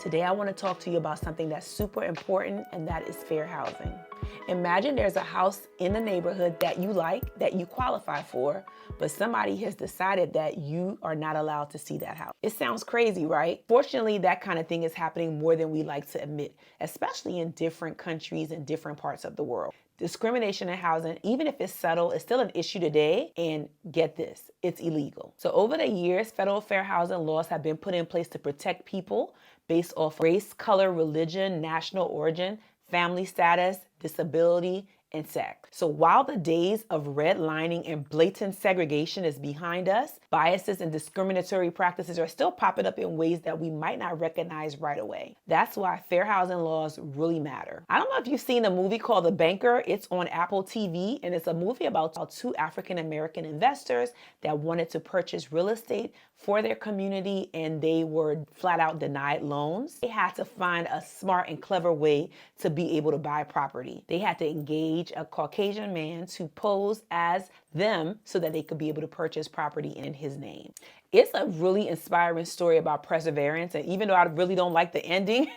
Today I want to talk to you about something that's super important, and that is fair housing. Imagine there's a house in the neighborhood that you like, that you qualify for, but somebody has decided that you are not allowed to see that house. It sounds crazy, right? Fortunately, that kind of thing is happening more than we like to admit, especially in different countries and different parts of the world. Discrimination in housing, even if it's subtle, is still an issue today, and get this, it's illegal. So over the years, federal fair housing laws have been put in place to protect people based off race, color, religion, national origin, family status, disability, and sex. So while the days of redlining and blatant segregation is behind us, biases and discriminatory practices are still popping up in ways that we might not recognize right away. That's why fair housing laws really matter. I don't know if you've seen a movie called The Banker. It's on Apple TV, and it's a movie about two African-American investors that wanted to purchase real estate for their community, and they were flat out denied loans. They had to find a smart and clever way to be able to buy property. They had to engage a Caucasian man to pose as them so that they could be able to purchase property in his name. It's a really inspiring story about perseverance, and even though I really don't like the ending,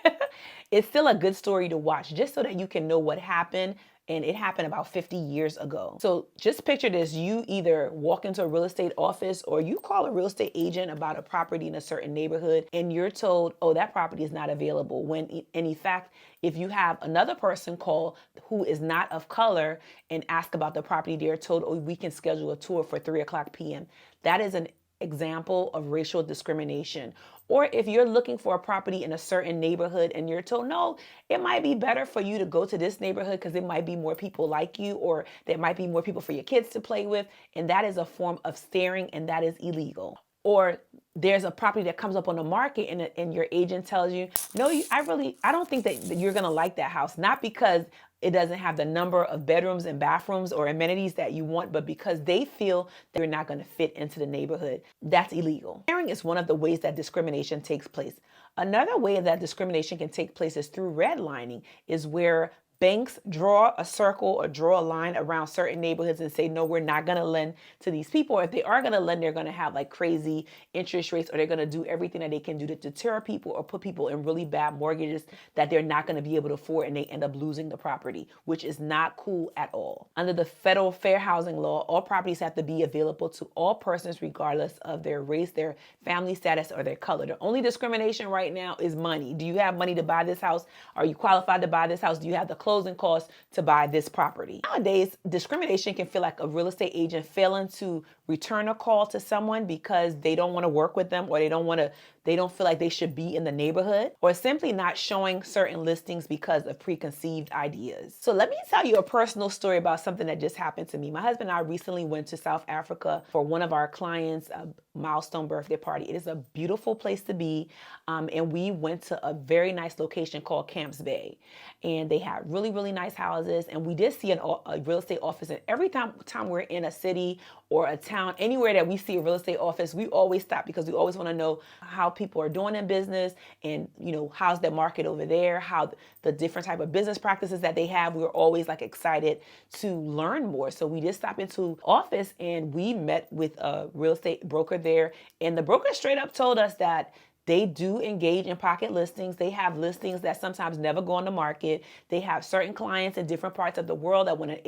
it's still a good story to watch just so that you can know what happened. And it happened about 50 years ago. So just picture this. You either walk into a real estate office or you call a real estate agent about a property in a certain neighborhood, and you're told, oh, that property is not available. When in fact, if you have another person call who is not of color and ask about the property, they're told, oh, we can schedule a tour for 3:00 p.m. That is an example of racial discrimination. Or if you're looking for a property in a certain neighborhood and you're told, no, it might be better for you to go to this neighborhood because there might be more people like you, or there might be more people for your kids to play with. And that is a form of staring, and that is illegal. Or there's a property that comes up on the market and your agent tells you, no, I don't think that you're going to like that house. Not because it doesn't have the number of bedrooms and bathrooms or amenities that you want, but because they feel that you're not going to fit into the neighborhood. That's illegal. Staring is one of the ways that discrimination takes place. Another way that discrimination can take place is through redlining, is where banks draw a circle or draw a line around certain neighborhoods and say, no, we're not going to lend to these people. Or if they are going to lend, they're going to have like crazy interest rates, or they're going to do everything that they can do to deter people or put people in really bad mortgages that they're not going to be able to afford, and they end up losing the property, which is not cool at all. Under the federal fair housing law, all properties have to be available to all persons regardless of their race, their family status, or their color. The only discrimination right now is money. Do you have money to buy this house? Are you qualified to buy this house? Do you have the closing costs to buy this property? Nowadays, discrimination can feel like a real estate agent failing to return a call to someone because they don't want to work with them, or they don't feel like they should be in the neighborhood, or simply not showing certain listings because of preconceived ideas. So let me tell you a personal story about something that just happened to me. My husband and I recently went to South Africa for one of our clients' milestone birthday party. It is a beautiful place to be, and we went to a very nice location called Camps Bay, and they had really, really nice houses. And we did see a real estate office, and every time we're in a city or a town, anywhere that we see a real estate office, we always stop because we always want to know how people are doing in business, and how's the market over there, how the different type of business practices that they have. We're always like excited to learn more. So we just stopped into office and we met with a real estate broker there, and the broker straight up told us that they do engage in pocket listings. They have listings that sometimes never go on the market. They have certain clients in different parts of the world that when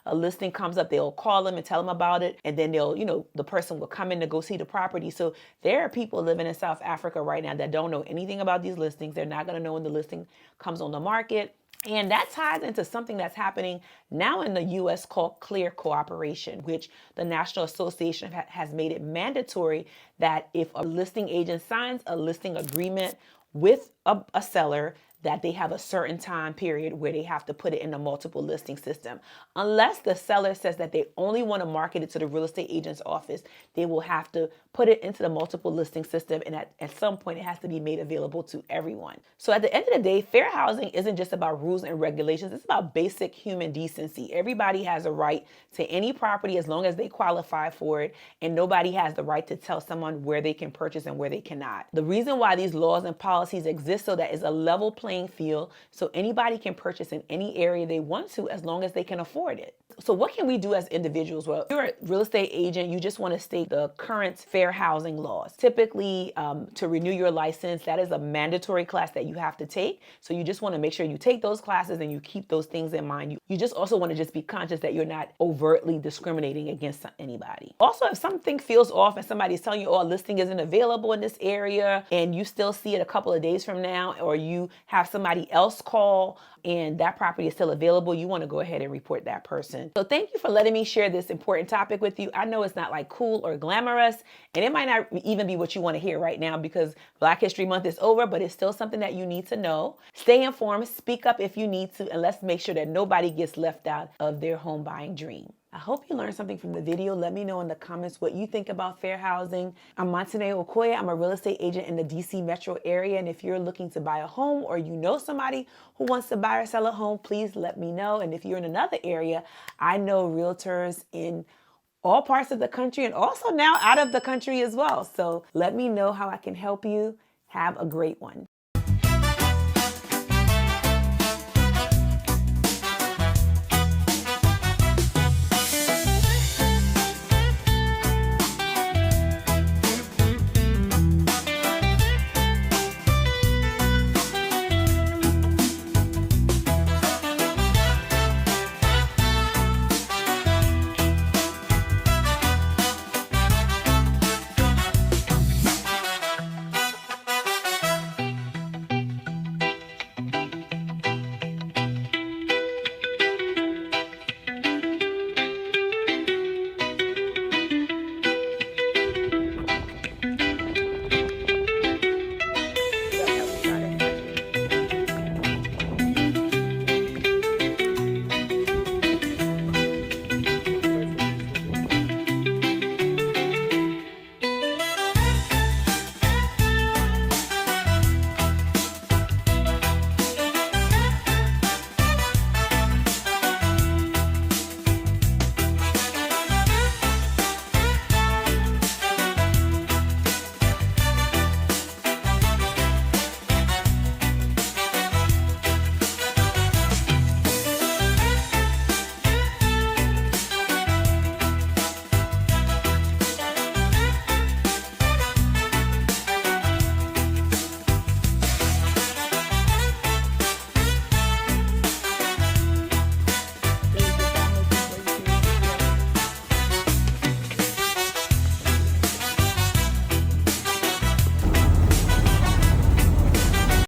a listing comes up, they'll call them and tell them about it. And then the person will come in to go see the property. So there are people living in South Africa right now that don't know anything about these listings. They're not going to know when the listing comes on the market. And that ties into something that's happening now in the U.S. called clear cooperation, which the National Association has made it mandatory that if a listing agent signs a listing agreement with a seller, that they have a certain time period where they have to put it in a multiple listing system. Unless the seller says that they only want to market it to the real estate agent's office, they will have to put it into the multiple listing system, and at some point it has to be made available to everyone. So at the end of the day, fair housing isn't just about rules and regulations, it's about basic human decency. Everybody has a right to any property as long as they qualify for it, and nobody has the right to tell someone where they can purchase and where they cannot. The reason why these laws and policies exist so that it's a level playing playing field so anybody can purchase in any area they want to as long as they can afford it. So what can we do as individuals? Well, if you're a real estate agent, you just want to state the current fair housing laws. Typically, to renew your license, that is a mandatory class that you have to take. So you just want to make sure you take those classes and you keep those things in mind. You just also want to just be conscious that you're not overtly discriminating against anybody. Also, if something feels off and somebody's telling you, oh, a listing isn't available in this area, and you still see it a couple of days from now, or you have somebody else call and that property is still available, you want to go ahead and report that person. So thank you for letting me share this important topic with you. I know it's not like cool or glamorous, and it might not even be what you want to hear right now because Black History Month is over, but it's still something that you need to know. Stay informed, speak up if you need to, and let's make sure that nobody gets left out of their home buying dream. I hope you learned something from the video. Let me know in the comments what you think about fair housing. I'm Montaneo Okoye. I'm a real estate agent in the DC metro area. And if you're looking to buy a home or you know somebody who wants to buy or sell a home, please let me know. And if you're in another area, I know realtors in all parts of the country and also now out of the country as well. So let me know how I can help you. Have a great one.